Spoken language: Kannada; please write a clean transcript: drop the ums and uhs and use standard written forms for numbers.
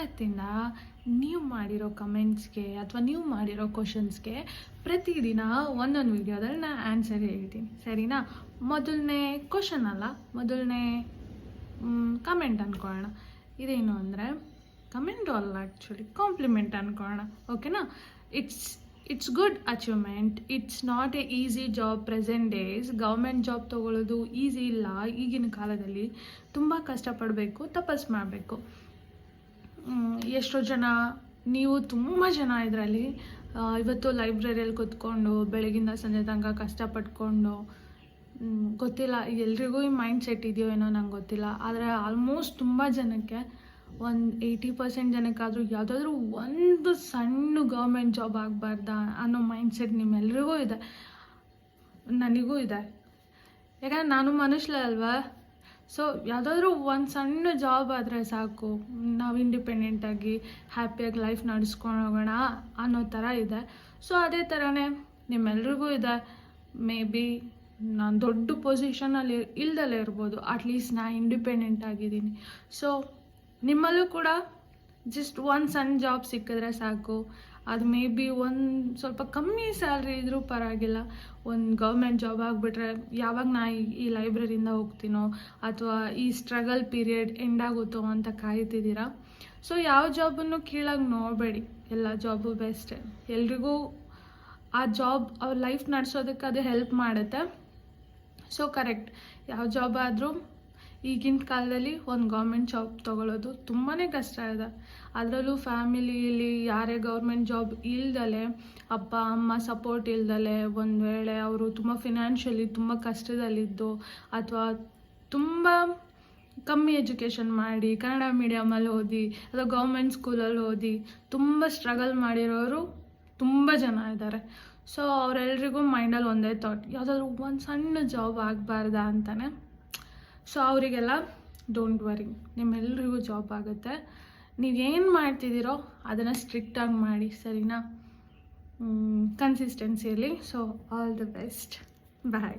ಇವತ್ತಿಂದ ನೀವು ಮಾಡಿರೋ ಕಮೆಂಟ್ಸ್ಗೆ ಅಥವಾ ನೀವು ಮಾಡಿರೋ ಕ್ವಶನ್ಸ್ಗೆ ಪ್ರತಿದಿನ ಒಂದೊಂದು ವೀಡಿಯೋದಲ್ಲಿ ನಾನು ಆನ್ಸರ್ ಹೇಳ್ತೀನಿ, ಸರಿನಾ? ಮೊದಲನೇ ಕ್ವಶನ್ ಅಲ್ಲ, ಮೊದಲನೇ ಕಮೆಂಟ್ ಅಂದ್ಕೊಳ್ಳೋಣ. ಇದೇನು ಅಂದರೆ ಕಮೆಂಟು ಅಲ್ಲ, ಆ್ಯಕ್ಚುಲಿ ಕಾಂಪ್ಲಿಮೆಂಟ್ ಅಂದ್ಕೊಳ್ಳೋಣ, ಓಕೆನಾ? It's good achievement. It's not A easy job present days. Government job ತೊಗೊಳ್ಳೋದು ಈಸಿ ಇಲ್ಲ ಈಗಿನ ಕಾಲದಲ್ಲಿ. ತುಂಬ ಕಷ್ಟಪಡಬೇಕು, ತಪಸ್ಸು ಮಾಡಬೇಕು. ಎಷ್ಟೋ ಜನ, ನೀವು ತುಂಬ ಜನ ಇದರಲ್ಲಿ ಇವತ್ತು ಲೈಬ್ರರಿಯಲ್ಲಿ ಕೂತ್ಕೊಂಡು ಬೆಳಗಿಂದ ಸಂಜೆ ತನಕ ಕಷ್ಟಪಟ್ಕೊಂಡು, ಗೊತ್ತಿಲ್ಲ ಎಲ್ರಿಗೂ ಈ ಮೈಂಡ್ ಸೆಟ್ ಇದೆಯೋ ಏನೋ ನಂಗೆ ಗೊತ್ತಿಲ್ಲ, ಆದರೆ ಆಲ್ಮೋಸ್ಟ್ ತುಂಬ ಜನಕ್ಕೆ, ಒಂದು 80% ಜನಕ್ಕಾದರೂ ಯಾವುದಾದ್ರೂ ಒಂದು ಸಣ್ಣ ಗೌರ್ಮೆಂಟ್ ಜಾಬ್ ಆಗಬಾರ್ದಾ ಅನ್ನೋ ಮೈಂಡ್ ಸೆಟ್ ನಿಮ್ಮೆಲ್ರಿಗೂ ಇದೆ, ನನಗೂ ಇದೆ. ಯಾಕಂದರೆ ನಾನು ಮನುಷ್ಯಲೇ ಅಲ್ವಾ? ಸೊ ಯಾವುದಾದ್ರೂ ಒಂದು ಸಣ್ಣ ಜಾಬ್ ಆದರೆ ಸಾಕು, ನಾವು ಇಂಡಿಪೆಂಡೆಂಟಾಗಿ ಹ್ಯಾಪಿಯಾಗಿ ಲೈಫ್ ನಡೆಸ್ಕೊಂಡು ಹೋಗೋಣ ಅನ್ನೋ ಥರ ಇದೆ. ಸೊ ಅದೇ ಥರನೇ ನಿಮ್ಮೆಲ್ರಿಗೂ ಇದೆ. ಮೇ ಬಿ ನಾನು ದೊಡ್ಡ ಪೊಸಿಷನಲ್ಲಿ ಇಲ್ದಲೇ ಇರ್ಬೋದು, ಅಟ್ಲೀಸ್ಟ್ ನಾನು ಇಂಡಿಪೆಂಡೆಂಟ್ ಆಗಿದ್ದೀನಿ. ಸೊ ನಿಮ್ಮಲ್ಲೂ ಕೂಡ ಜಸ್ಟ್ ಒಂದು ಸಣ್ಣ ಜಾಬ್ ಸಿಕ್ಕಿದ್ರೆ ಸಾಕು. ಅದು ಮೇ ಬಿ ಒಂದು ಸ್ವಲ್ಪ ಕಮ್ಮಿ ಸ್ಯಾಲ್ರಿ ಇದ್ರೂ ಪರವಾಗಿಲ್ಲ. ಒಂದು ಗೌರ್ಮೆಂಟ್ ಜಾಬ್ ಆಗಿಬಿಟ್ರೆ ಯಾವಾಗ ನಾ ಈ ಲೈಬ್ರರಿಯಿಂದ ಹೋಗ್ತೀನೋ ಅಥವಾ ಈ ಸ್ಟ್ರಗಲ್ ಪೀರಿಯಡ್ ಎಂಡಾಗುತ್ತೋ ಅಂತ ಕಾಯ್ತಿದ್ದೀರಾ. ಸೊ ಯಾವ ಜಾಬನ್ನು ಕೀಳಾಗಿ ನೋಡಬೇಡಿ, ಎಲ್ಲ ಜಾಬು ಬೆಸ್ಟೇ. ಎಲ್ರಿಗೂ ಆ ಜಾಬ್ ಅವ್ರ ಲೈಫ್ ನಡೆಸೋದಕ್ಕೆ ಅದು ಹೆಲ್ಪ್ ಮಾಡುತ್ತೆ. ಸೊ ಕರೆಕ್ಟ್, ಯಾವ ಜಾಬ್ ಆದರೂ ಈಗಿನ ಕಾಲದಲ್ಲಿ ಒಂದು ಗೌರ್ಮೆಂಟ್ ಜಾಬ್ ತೊಗೊಳ್ಳೋದು ತುಂಬಾ ಕಷ್ಟ ಇದೆ. ಅದರಲ್ಲೂ ಫ್ಯಾಮಿಲಿಯಲ್ಲಿ ಯಾರೇ ಗೌರ್ಮೆಂಟ್ ಜಾಬ್ ಇಲ್ದಲೆ, ಅಪ್ಪ ಅಮ್ಮ ಸಪೋರ್ಟ್ ಇಲ್ದಲೆ, ಒಂದು ವೇಳೆ ಅವರು ತುಂಬ ಫಿನಾನ್ಷಿಯಲಿ ತುಂಬ ಕಷ್ಟದಲ್ಲಿದ್ದು ಅಥವಾ ತುಂಬ ಕಮ್ಮಿ ಎಜುಕೇಷನ್ ಮಾಡಿ ಕನ್ನಡ ಮೀಡಿಯಮಲ್ಲಿ ಓದಿ ಅಥವಾ ಗೌರ್ಮೆಂಟ್ ಸ್ಕೂಲಲ್ಲಿ ಓದಿ ತುಂಬ ಸ್ಟ್ರಗಲ್ ಮಾಡಿರೋರು ತುಂಬ ಜನ ಇದ್ದಾರೆ. ಸೊ ಅವರೆಲ್ರಿಗೂ ಮೈಂಡಲ್ಲಿ ಒಂದೇ ಥಾಟ್, ಯಾವುದಾದ್ರೂ ಒಂದು ಸಣ್ಣ ಜಾಬ್ ಆಗಬಾರ್ದಾ ಅಂತಾನೆ. ಸೊ ಅವರಿಗೆಲ್ಲ ಡೋಂಟ್ ವರಿ, ನಿಮ್ಮೆಲ್ರಿಗೂ ಜಾಬ್ ಆಗುತ್ತೆ. ನೀವೇನು ಮಾಡ್ತಿದ್ದೀರೋ ಅದನ್ನು ಸ್ಟ್ರಿಕ್ಟಾಗಿ ಮಾಡಿ, ಸರಿನಾ? ಕನ್ಸಿಸ್ಟೆನ್ಸಿಯಲ್ಲಿ. So all the best, bye.